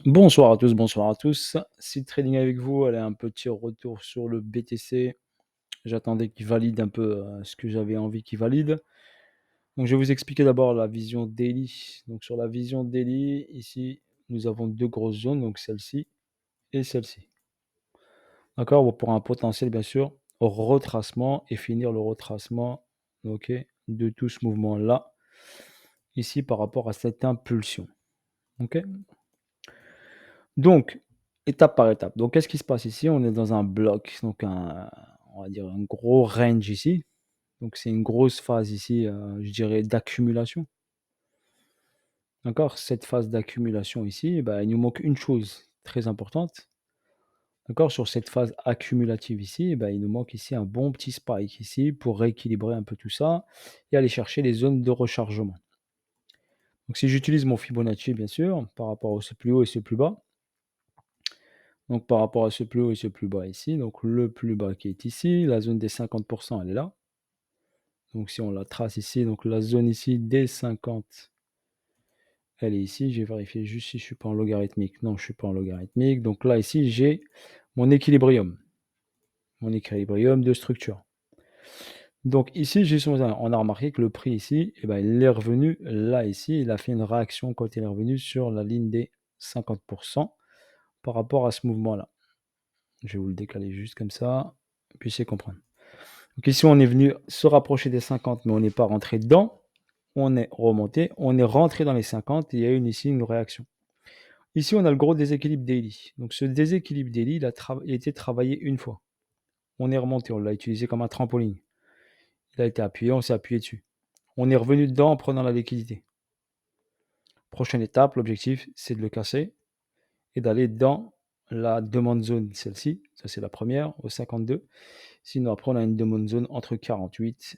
Bonsoir à tous. Seed Trading avec vous. Allez, un petit retour sur le BTC. J'attendais qu'il valide un peu ce que j'avais envie qu'il valide. Donc, je vais vous expliquer d'abord la vision daily. Donc, sur la vision daily, ici, nous avons deux grosses zones, donc celle-ci et celle-ci. D'accord? Bon, pour un potentiel, bien sûr, au retracement et finir le retracement, ok, de tout ce mouvement-là, ici, par rapport à cette impulsion. Ok? Donc, étape par étape. Donc, qu'est-ce qui se passe ici? On est dans un bloc, donc on va dire un gros range ici. Donc, c'est une grosse phase ici, je dirais, d'accumulation. D'accord? Cette phase d'accumulation ici, bah, il nous manque une chose très importante. D'accord? Sur cette phase accumulative ici, bah, il nous manque ici un bon petit spike ici pour rééquilibrer un peu tout ça et aller chercher les zones de rechargement. Donc, si j'utilise mon Fibonacci, bien sûr, par rapport au ce plus haut et ce plus bas, donc par rapport à ce plus haut et ce plus bas ici, donc le plus bas qui est ici, la zone des 50%, elle est là. Donc si on la trace ici, donc la zone ici des 50, elle est ici. Je vais vérifier juste si je ne suis pas en logarithmique. Non, je ne suis pas en logarithmique. Donc là, ici, j'ai mon équilibrium de structure. Donc ici, on a remarqué que le prix ici, eh ben, il est revenu là, ici. Il a fait une réaction quand il est revenu sur la ligne des 50% par rapport à ce mouvement-là. Je vais vous le décaler juste comme ça, puis c'est comprendre. Donc ici, on est venu se rapprocher des 50, mais on n'est pas rentré dedans. On est remonté, on est rentré dans les 50 et il y a eu ici une réaction. Ici, on a le gros déséquilibre daily. Donc ce déséquilibre daily, il a été travaillé une fois. On est remonté, on l'a utilisé comme un trampoline. Il a été appuyé, on s'est appuyé dessus. On est revenu dedans en prenant la liquidité. Prochaine étape, l'objectif, c'est de le casser et d'aller dans la demande zone, celle-ci. Ça, c'est la première, au 52. Sinon, après, on a une demande zone entre 48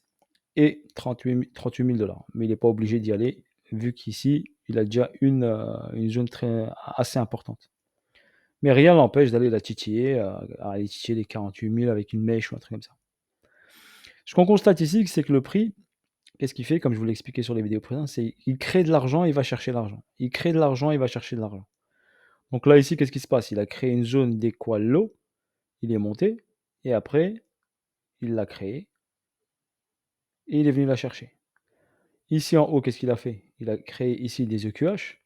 et 38 000 $. Mais il n'est pas obligé d'y aller, vu qu'ici, il a déjà une zone assez importante. Mais rien ne l'empêche d'aller la titiller, à aller titiller les 48 000 avec une mèche ou un truc comme ça. Ce qu'on constate ici, c'est que le prix, qu'est-ce qu'il fait, comme je vous l'ai expliqué sur les vidéos précédentes, c'est qu'il crée de l'argent, il va chercher l'argent. Il crée de l'argent, il va chercher de l'argent. Donc là, ici, qu'est-ce qui se passe? Il a créé une zone d'équal low, il est monté, et après, il l'a créé, et il est venu la chercher. Ici en haut, qu'est-ce qu'il a fait? Il a créé ici des EQH,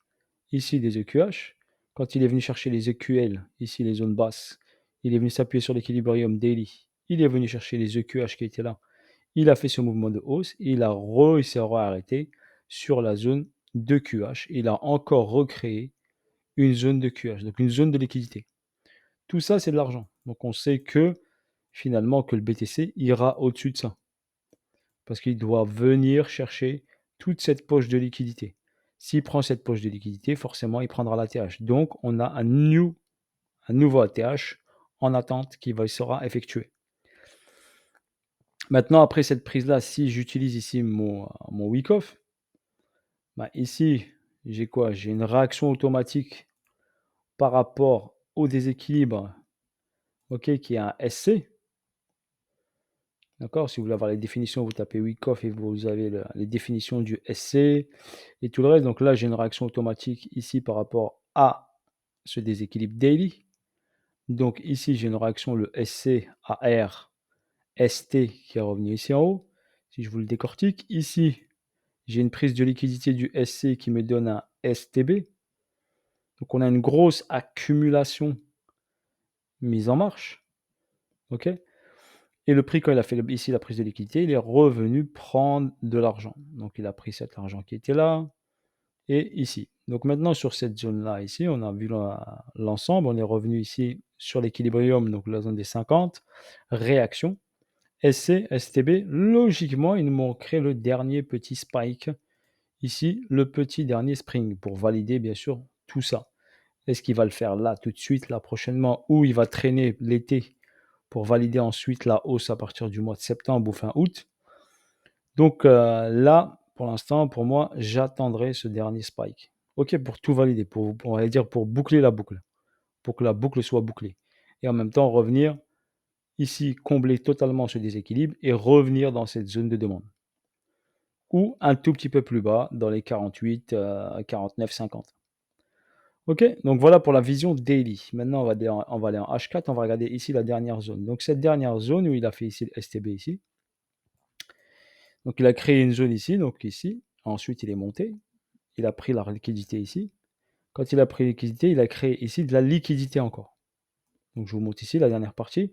ici des EQH. Quand il est venu chercher les EQL, ici les zones basses, il est venu s'appuyer sur l'équilibrium daily. Il est venu chercher les EQH qui étaient là. Il a fait ce mouvement de hausse et il a réussi à arrêter sur la zone de QH. Il a encore recréé une zone de QH, donc une zone de liquidité. Tout ça, c'est de l'argent. Donc on sait que finalement que le BTC ira au-dessus de ça. Parce qu'il doit venir chercher toute cette poche de liquidité. S'il prend cette poche de liquidité, forcément, il prendra l'ATH. Donc, on a un nouveau ATH en attente qui sera effectué. Maintenant, après cette prise-là, si j'utilise ici mon Wyckoff, bah ici, j'ai quoi? J'ai une réaction automatique par rapport au déséquilibre, ok, qui est un SC. D'accord? Si vous voulez avoir les définitions, vous tapez Wyckoff et vous avez les définitions du SC et tout le reste. Donc là, j'ai une réaction automatique ici par rapport à ce déséquilibre daily. Donc ici, j'ai une réaction, le SC AR ST qui est revenu ici en haut. Si je vous le décortique, ici, j'ai une prise de liquidité du SC qui me donne un STB. Donc on a une grosse accumulation mise en marche. OK? Et le prix, quand il a fait ici la prise de liquidité, il est revenu prendre de l'argent. Donc il a pris cet argent qui était là et ici. Donc maintenant, sur cette zone-là, ici, on a vu l'ensemble. On est revenu ici sur l'équilibrium, donc la zone des 50. Réaction. SC, STB. Logiquement, il nous manquerait le dernier petit spike. Ici, le petit dernier spring pour valider, bien sûr, tout ça. Est-ce qu'il va le faire là, tout de suite, là, prochainement, ou il va traîner l'été pour valider ensuite la hausse à partir du mois de septembre ou fin août? Donc là, pour l'instant, pour moi, j'attendrai ce dernier spike. OK, pour tout valider, on va dire pour boucler la boucle, pour que la boucle soit bouclée. Et en même temps, revenir ici, combler totalement ce déséquilibre et revenir dans cette zone de demande. Ou un tout petit peu plus bas, dans les 48, 49, 50. OK, donc voilà pour la vision daily. Maintenant, on va aller en H4, on va regarder ici la dernière zone. Donc cette dernière zone où il a fait ici le STB ici, donc il a créé une zone ici, donc ici. Ensuite, il est monté, il a pris la liquidité ici. Quand il a pris la liquidité, il a créé ici de la liquidité encore. Donc je vous montre ici la dernière partie.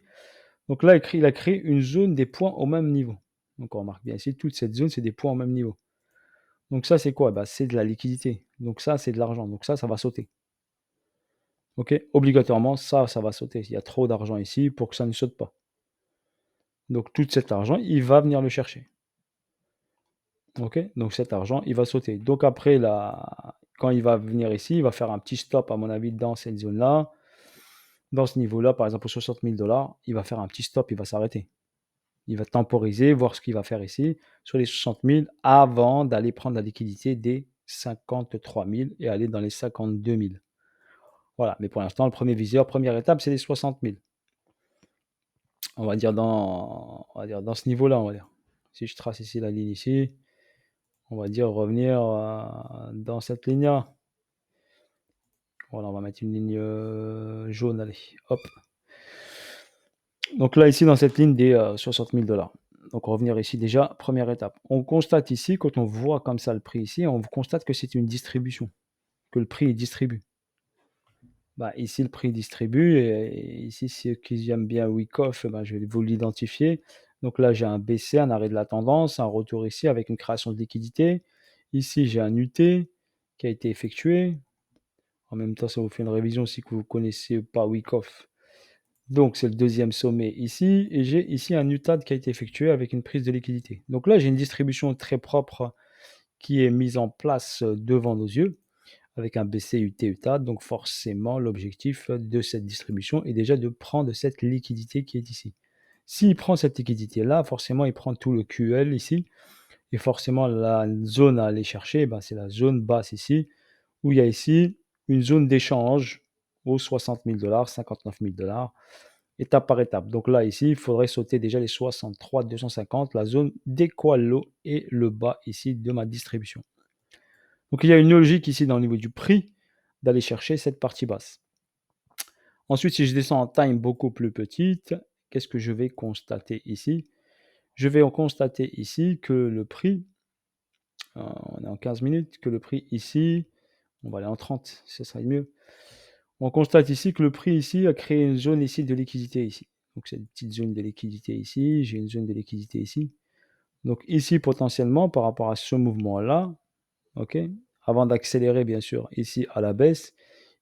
Donc là, il a créé une zone des points au même niveau. Donc on remarque bien ici, toute cette zone, c'est des points au même niveau. Donc ça, c'est quoi? Bah, c'est de la liquidité. Donc ça, c'est de l'argent. Donc ça va sauter. OK? Obligatoirement, ça va sauter. Il y a trop d'argent ici pour que ça ne saute pas. Donc tout cet argent, il va venir le chercher. OK? Donc cet argent, il va sauter. Donc après, quand il va venir ici, il va faire un petit stop, à mon avis, dans cette zone-là. Dans ce niveau-là, par exemple, aux 60 000 $, il va faire un petit stop, il va s'arrêter. Il va temporiser, voir ce qu'il va faire ici, sur les 60 000, avant d'aller prendre la liquidité des 53 000 et aller dans les 52 000. Voilà, mais pour l'instant, le premier viseur, première étape, c'est les 60 000. On va dire dans ce niveau-là, on va dire. Si je trace ici la ligne ici, on va dire revenir dans cette ligne-là. Voilà, on va mettre une ligne jaune, allez, hop. Donc là, ici, dans cette ligne des 60 000 $. Donc revenir ici déjà, première étape. On constate ici, quand on voit comme ça le prix ici, on constate que c'est une distribution, que le prix est distribué. Bah, ici, le prix distribue, et ici, ceux qui aiment bien Wyckoff, ben, je vais vous l'identifier. Donc là, j'ai un BC, un arrêt de la tendance, un retour ici avec une création de liquidité. Ici, j'ai un UT qui a été effectué. En même temps, ça vous fait une révision si vous ne connaissez pas Wyckoff. Donc, c'est le deuxième sommet ici. Et j'ai ici un UTAD qui a été effectué avec une prise de liquidité. Donc là, j'ai une distribution très propre qui est mise en place devant nos yeux avec un BCUT UTAD. Donc forcément, l'objectif de cette distribution est déjà de prendre cette liquidité qui est ici. S'il prend cette liquidité-là, forcément, il prend tout le QL ici. Et forcément, la zone à aller chercher, ben, c'est la zone basse ici, où il y a ici une zone d'échange aux 60 000 $, 59 000 $, étape par étape. Donc là, ici, il faudrait sauter déjà les 63 250, la zone d'équalo et le bas ici de ma distribution. Donc il y a une logique ici dans le niveau du prix d'aller chercher cette partie basse. Ensuite, si je descends en time beaucoup plus petite, qu'est-ce que je vais constater ici? Je vais en constater ici que le prix, on est en 15 minutes, que le prix ici, on va aller en 30, ce serait mieux. On constate ici que le prix ici a créé une zone ici de liquidité ici. Donc c'est une petite zone de liquidité ici, j'ai une zone de liquidité ici. Donc ici, potentiellement, par rapport à ce mouvement-là, ok, avant d'accélérer bien sûr ici à la baisse,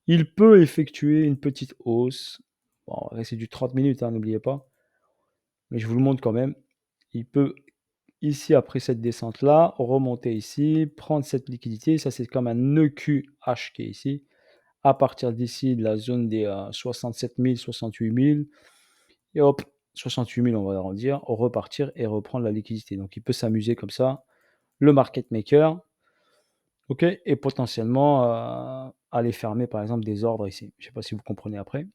il peut effectuer une petite hausse. Bon, c'est du 30 minutes, hein, n'oubliez pas. Mais je vous le montre quand même. Il peut ici, après cette descente-là, remonter ici, prendre cette liquidité. Ça, c'est comme un EQH qui est ici. À partir d'ici, de la zone des 67 000, 68 000. Et hop, 68 000, on va arrondir, repartir et reprendre la liquidité. Donc, il peut s'amuser comme ça. Le market maker. OK, et potentiellement, aller fermer par exemple des ordres ici. Je ne sais pas si vous comprenez après.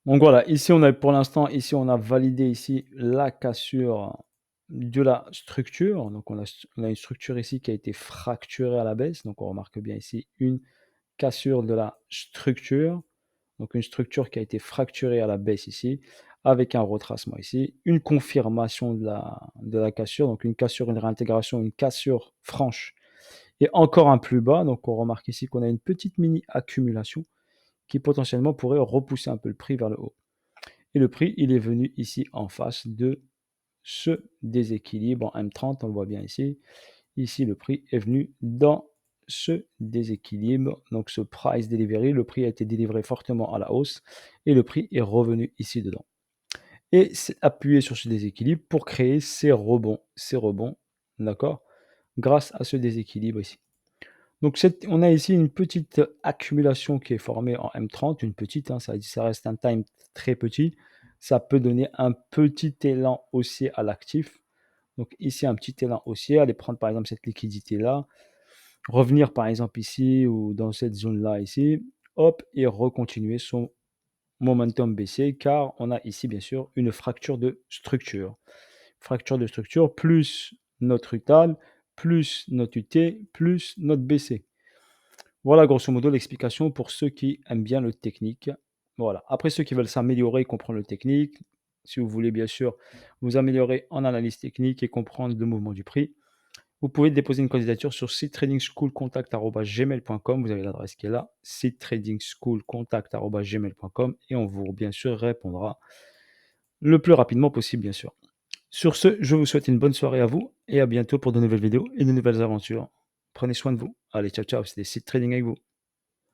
Donc voilà, ici on a pour l'instant, ici on a validé ici la cassure de la structure. Donc on a une structure ici qui a été fracturée à la baisse. Donc on remarque bien ici une cassure de la structure. Donc une structure qui a été fracturée à la baisse ici, avec un retracement ici, une confirmation de la cassure, donc une cassure, une réintégration, une cassure franche et encore un plus bas. Donc on remarque ici qu'on a une petite mini accumulation qui potentiellement pourrait repousser un peu le prix vers le haut. Et le prix, il est venu ici en face de ce déséquilibre en M30, on le voit bien ici. Ici, le prix est venu dans ce déséquilibre, donc ce price delivery, le prix a été délivré fortement à la hausse et le prix est revenu ici dedans. Et c'est appuyé sur ce déséquilibre pour créer ces rebonds, d'accord, grâce à ce déséquilibre ici. Donc on a ici une petite accumulation qui est formée en M30, une petite, hein, ça reste un time très petit. Ça peut donner un petit élan haussier à l'actif. Donc ici, un petit élan haussier, aller prendre par exemple cette liquidité-là, revenir par exemple ici ou dans cette zone-là ici, hop, et recontinuer son momentum baissier, car on a ici bien sûr une fracture de structure. Fracture de structure plus notre UTAL, plus notre UT, plus notre BC. Voilà grosso modo l'explication pour ceux qui aiment bien le technique. Voilà. Après ceux qui veulent s'améliorer et comprendre le technique, si vous voulez bien sûr vous améliorer en analyse technique et comprendre le mouvement du prix, vous pouvez déposer une candidature sur seedtradingSchoolContact@gmail.com. Vous avez l'adresse qui est là, seedtradingSchoolContact@gmail.com et on vous bien sûr répondra le plus rapidement possible, bien sûr. Sur ce, je vous souhaite une bonne soirée à vous et à bientôt pour de nouvelles vidéos et de nouvelles aventures. Prenez soin de vous. Allez, ciao, ciao, c'était Seed Trading avec vous.